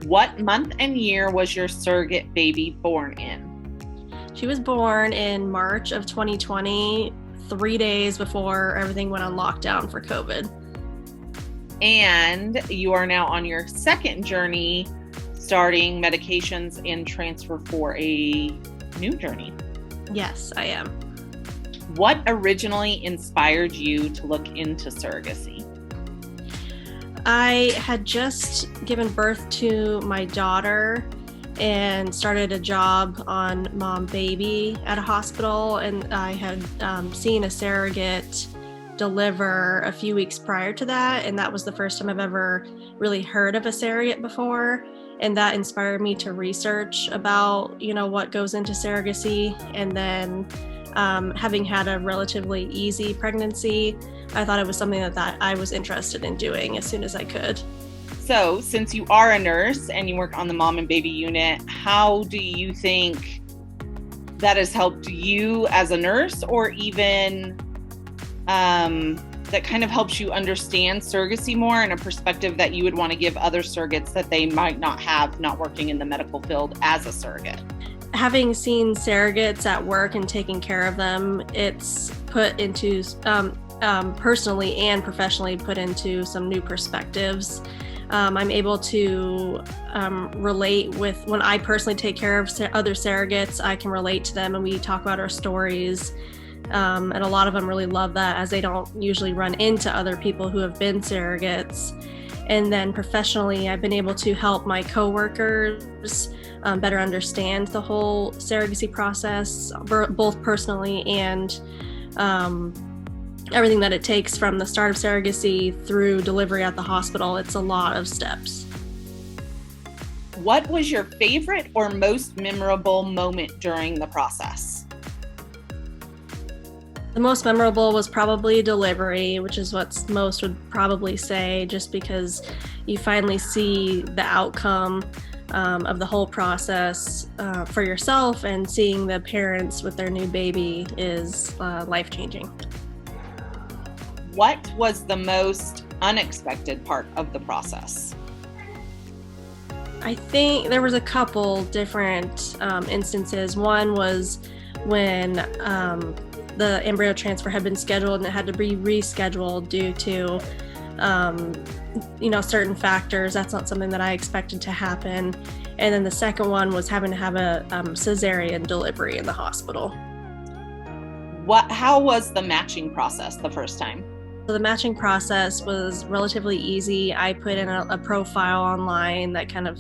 What month and year was your surrogate baby born in? She was born in March of 2020, 3 days before everything went on lockdown for COVID. And you are now on your second journey, starting medications and transfer for a new journey. Yes, I am. What originally inspired you to look into surrogacy? I had just given birth to my daughter and started a job on mom baby at a hospital, and I had seen a surrogate deliver a few weeks prior to that, and that was the first time I've ever really heard of a surrogate before, and that inspired me to research about what goes into surrogacy. And then having had a relatively easy pregnancy, I thought it was something that I was interested in doing as soon as I could. So since you are a nurse and you work on the mom and baby unit, how do you think that has helped you as a nurse, or even that kind of helps you understand surrogacy more in a perspective that you would want to give other surrogates that they might not have, not working in the medical field as a surrogate? Having seen surrogates at work and taking care of them, it's put into personally and professionally put into some new perspectives. I'm able to relate with, when I personally take care of other surrogates, I can relate to them and we talk about our stories. And a lot of them really love that, as they don't usually run into other people who have been surrogates. And then professionally, I've been able to help my coworkers better understand the whole surrogacy process, both personally and everything that it takes from the start of surrogacy through delivery at the hospital. It's a lot of steps. What was your favorite or most memorable moment during the process? The most memorable was probably delivery, which is what most would probably say, just because you finally see the outcome of the whole process for yourself, and seeing the parents with their new baby is life-changing. What was the most unexpected part of the process? I think there was a couple different instances. One was when the embryo transfer had been scheduled and it had to be rescheduled due to certain factors. That's not something that I expected to happen. And then the second one was having to have a cesarean delivery in the hospital. How was the matching process the first time? So the matching process was relatively easy. I put in a profile online that kind of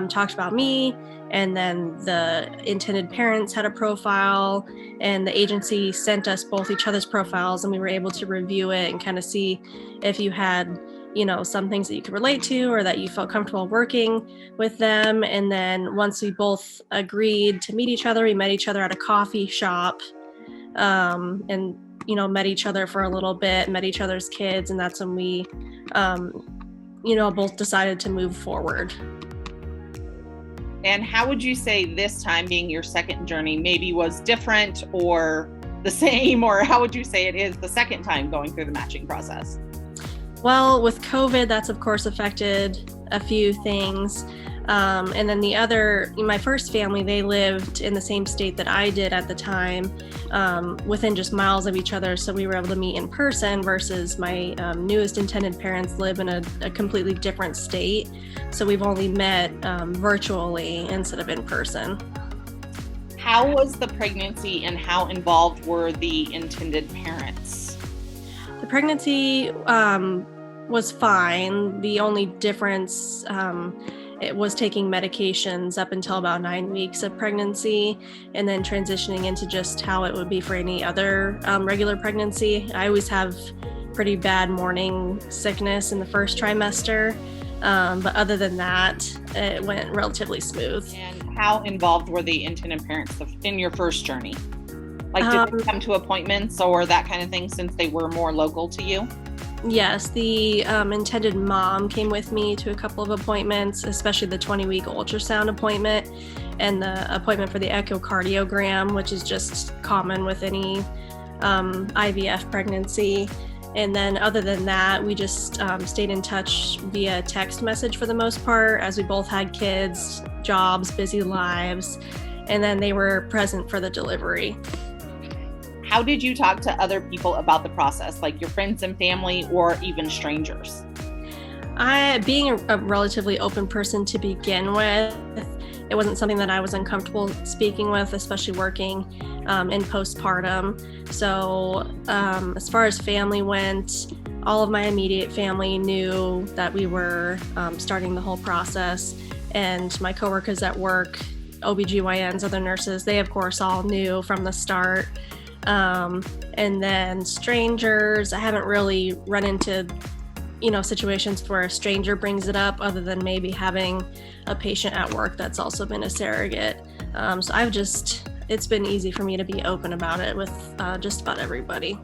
talked about me, and then the intended parents had a profile, and the agency sent us both each other's profiles, and we were able to review it and kind of see if you had some things that you could relate to or that you felt comfortable working with them. And then once we both agreed to meet each other, we met each other at a coffee shop, and met each other for a little bit, met each other's kids, and that's when we both decided to move forward. And how would you say this time, being your second journey, maybe was different or the same, or how would you say it is the second time going through the matching process? Well, with COVID, that's of course affected a few things. And then my first family, they lived in the same state that I did at the time, within just miles of each other. So we were able to meet in person, versus my newest intended parents live in a completely different state. So we've only met virtually instead of in person. How was the pregnancy and how involved were the intended parents? The pregnancy was fine. The only difference, it was taking medications up until about 9 weeks of pregnancy, and then transitioning into just how it would be for any other regular pregnancy. I always have pretty bad morning sickness in the first trimester, but other than that, it went relatively smooth. And how involved were the intended parents in your first journey? Like, did they come to appointments or that kind of thing, since they were more local to you? Yes, the intended mom came with me to a couple of appointments, especially the 20-week ultrasound appointment and the appointment for the echocardiogram, which is just common with any IVF pregnancy. And then other than that, we just stayed in touch via text message for the most part, as we both had kids, jobs, busy lives, and then they were present for the delivery. How did you talk to other people about the process, like your friends and family or even strangers? Being a relatively open person to begin with, it wasn't something that I was uncomfortable speaking with, especially working in postpartum. So as far as family went, all of my immediate family knew that we were starting the whole process. And my coworkers at work, OBGYNs, other nurses, they of course all knew from the start. And then strangers, I haven't really run into situations where a stranger brings it up, other than maybe having a patient at work that's also been a surrogate. So it's been easy for me to be open about it with just about everybody.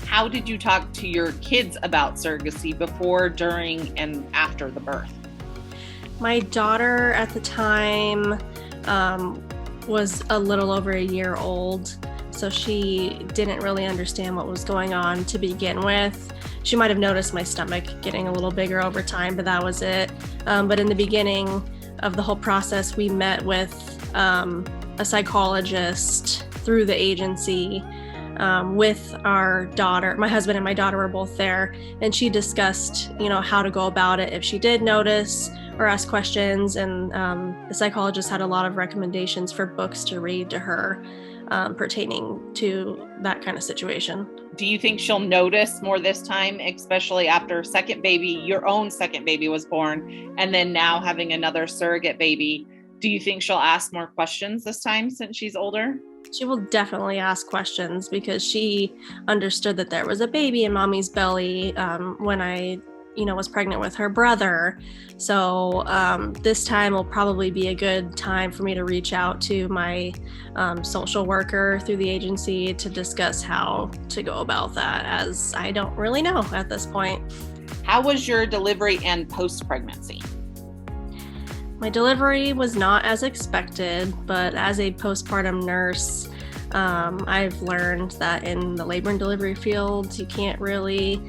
How did you talk to your kids about surrogacy before, during, and after the birth? My daughter at the time was a little over a year old, so she didn't really understand what was going on to begin with. She might have noticed my stomach getting a little bigger over time, but that was it. But in the beginning of the whole process, we met with a psychologist through the agency with our daughter. My husband and my daughter were both there, and she discussed, how to go about it if she did notice or ask questions. And the psychologist had a lot of recommendations for books to read to her pertaining to that kind of situation. Do you think she'll notice more this time, especially after your own second baby was born, and then now having another surrogate baby? Do you think she'll ask more questions this time since she's older? She will definitely ask questions, because she understood that there was a baby in mommy's belly when I was pregnant with her brother. So this time will probably be a good time for me to reach out to my social worker through the agency to discuss how to go about that, as I don't really know at this point. How was your delivery and post-pregnancy? My delivery was not as expected, but as a postpartum nurse, I've learned that in the labor and delivery field, you can't really,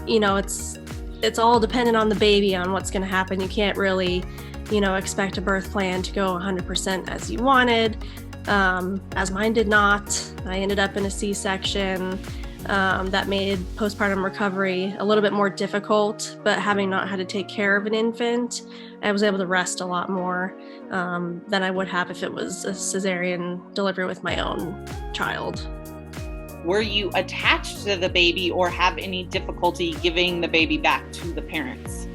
it's all dependent on the baby, on what's going to happen. You can't really, expect a birth plan to go 100% as you wanted, as mine did not. I ended up in a C-section that made postpartum recovery a little bit more difficult, but having not had to take care of an infant, I was able to rest a lot more than I would have if it was a cesarean delivery with my own child. Were you attached to the baby or have any difficulty giving the baby back to the parents?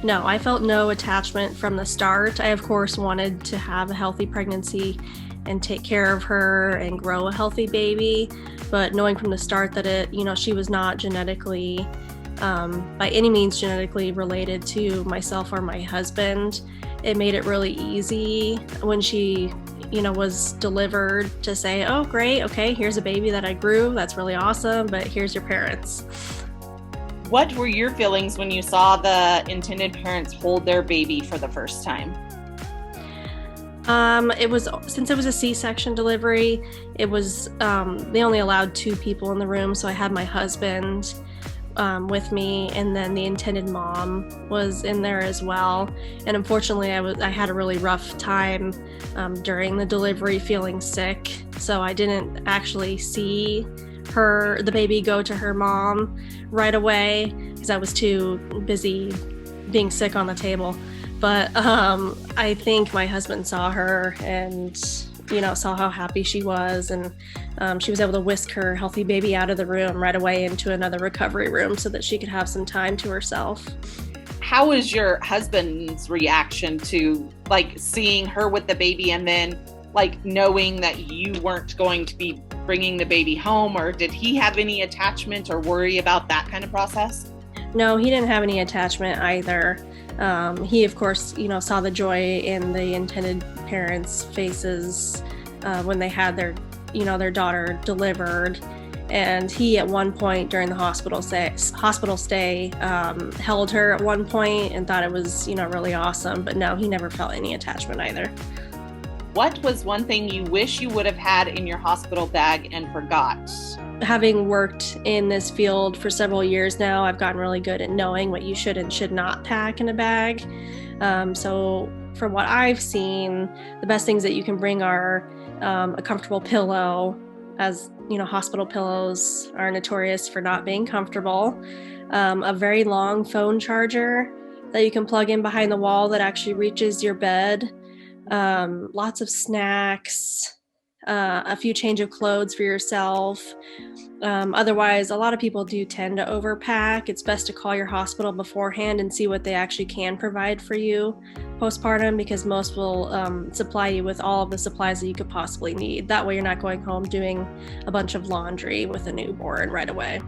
No, I felt no attachment from the start. I, of course, wanted to have a healthy pregnancy and take care of her and grow a healthy baby. But knowing from the start that she was not genetically, by any means genetically related to myself or my husband, it made it really easy when she was delivered to say, oh, great, okay, here's a baby that I grew, that's really awesome, but here's your parents. What were your feelings when you saw the intended parents hold their baby for the first time? Since it was a C-section delivery, it was, they only allowed 2 people in the room, so I had my husband with me, and then the intended mom was in there as well. And unfortunately, I had a really rough time during the delivery, feeling sick, so I didn't actually see the baby go to her mom right away because I was too busy being sick on the table. But I think my husband saw her and saw how happy she was, and she was able to whisk her healthy baby out of the room right away into another recovery room so that she could have some time to herself. How was your husband's reaction to seeing her with the baby, and then knowing that you weren't going to be bringing the baby home? Or did he have any attachment or worry about that kind of process? No, he didn't have any attachment either. He, of course, saw the joy in the intended parents' faces when they had their daughter delivered. And he, at one point during the hospital stay, held her at one point and thought it was, really awesome. But no, he never felt any attachment either. What was one thing you wish you would have had in your hospital bag and forgot? Having worked in this field for several years now, I've gotten really good at knowing what you should and should not pack in a bag. So from what I've seen, the best things that you can bring are a comfortable pillow, as you know, hospital pillows are notorious for not being comfortable. A very long phone charger that you can plug in behind the wall that actually reaches your bed. Lots of snacks, a few change of clothes for yourself. Otherwise, a lot of people do tend to overpack. It's best to call your hospital beforehand and see what they actually can provide for you postpartum, because most will supply you with all of the supplies that you could possibly need. That way you're not going home doing a bunch of laundry with a newborn right away.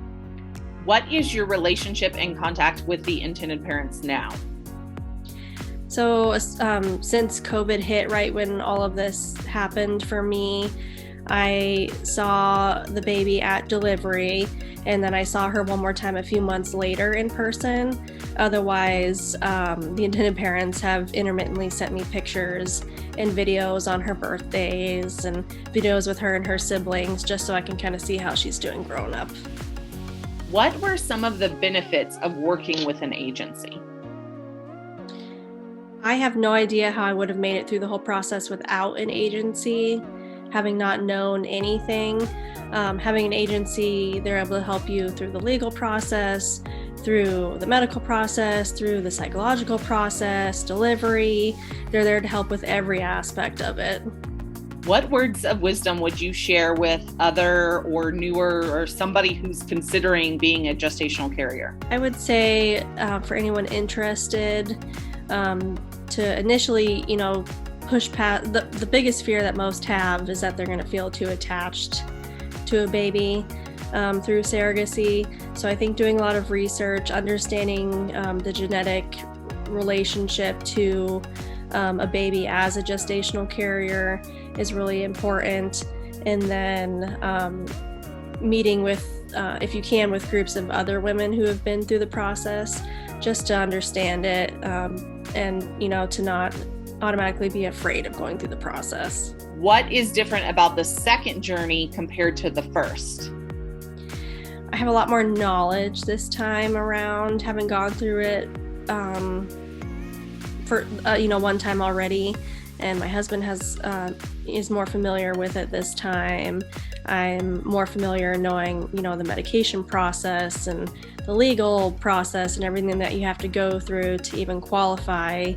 What is your relationship and contact with the intended parents now? So since COVID hit right when all of this happened for me, I saw the baby at delivery, and then I saw her one more time a few months later in person. Otherwise, the intended parents have intermittently sent me pictures and videos on her birthdays and videos with her and her siblings, just so I can kind of see how she's doing growing up. What were some of the benefits of working with an agency? I have no idea how I would have made it through the whole process without an agency, having not known anything. Having an agency, they're able to help you through the legal process, through the medical process, through the psychological process, delivery. They're there to help with every aspect of it. What words of wisdom would you share with other or newer or somebody who's considering being a gestational carrier? I would say for anyone interested, to initially, push past the biggest fear that most have is that they're going to feel too attached to a baby through surrogacy. So I think doing a lot of research, understanding the genetic relationship to a baby as a gestational carrier is really important. And then meeting with, if you can, with groups of other women who have been through the process, just to understand it and, to not automatically be afraid of going through the process. What is different about the second journey compared to the first? I have a lot more knowledge this time around, having gone through it for one time already, and my husband is more familiar with it this time. I'm more familiar knowing, the medication process and the legal process and everything that you have to go through to even qualify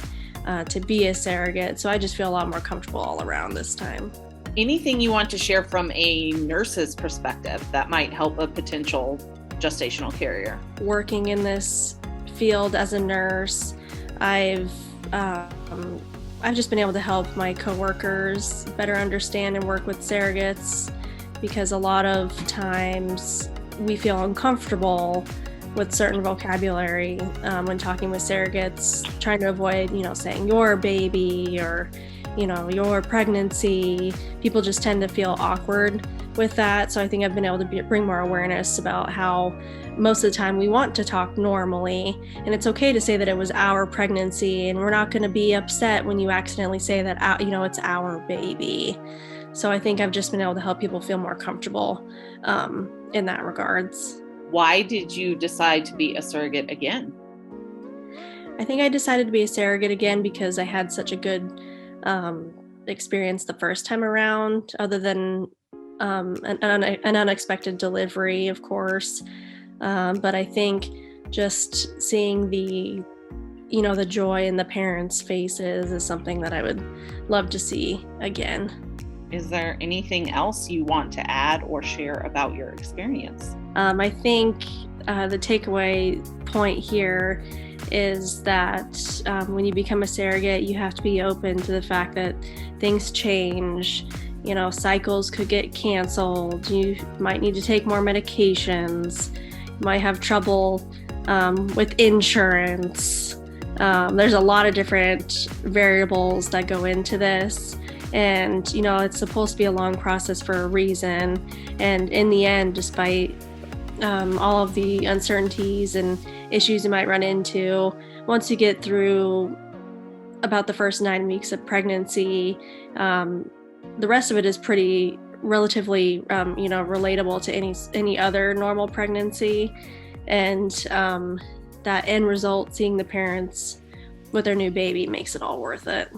to be a surrogate. So I just feel a lot more comfortable all around this time. Anything you want to share from a nurse's perspective that might help a potential gestational carrier? Working in this field as a nurse, I've just been able to help my coworkers better understand and work with surrogates, because a lot of times we feel uncomfortable with certain vocabulary when talking with surrogates, trying to avoid, saying your baby or, your pregnancy. People just tend to feel awkward with that. So I think I've been able to bring more awareness about how most of the time we want to talk normally, and it's okay to say that it was our pregnancy, and we're not going to be upset when you accidentally say that, it's our baby. So I think I've just been able to help people feel more comfortable in that regards. Why did you decide to be a surrogate again? I think I decided to be a surrogate again because I had such a good experience the first time around, other than an unexpected delivery, of course. But I think just seeing the joy in the parents' faces is something that I would love to see again. Is there anything else you want to add or share about your experience? I think the takeaway point here is that when you become a surrogate, you have to be open to the fact that things change. Cycles could get canceled. You might need to take more medications. You might have trouble with insurance. There's a lot of different variables that go into this. And, it's supposed to be a long process for a reason. And in the end, despite all of the uncertainties and issues you might run into, once you get through about the first 9 weeks of pregnancy. The rest of it is pretty relatively, relatable to any other normal pregnancy. And that end result, seeing the parents with their new baby, makes it all worth it.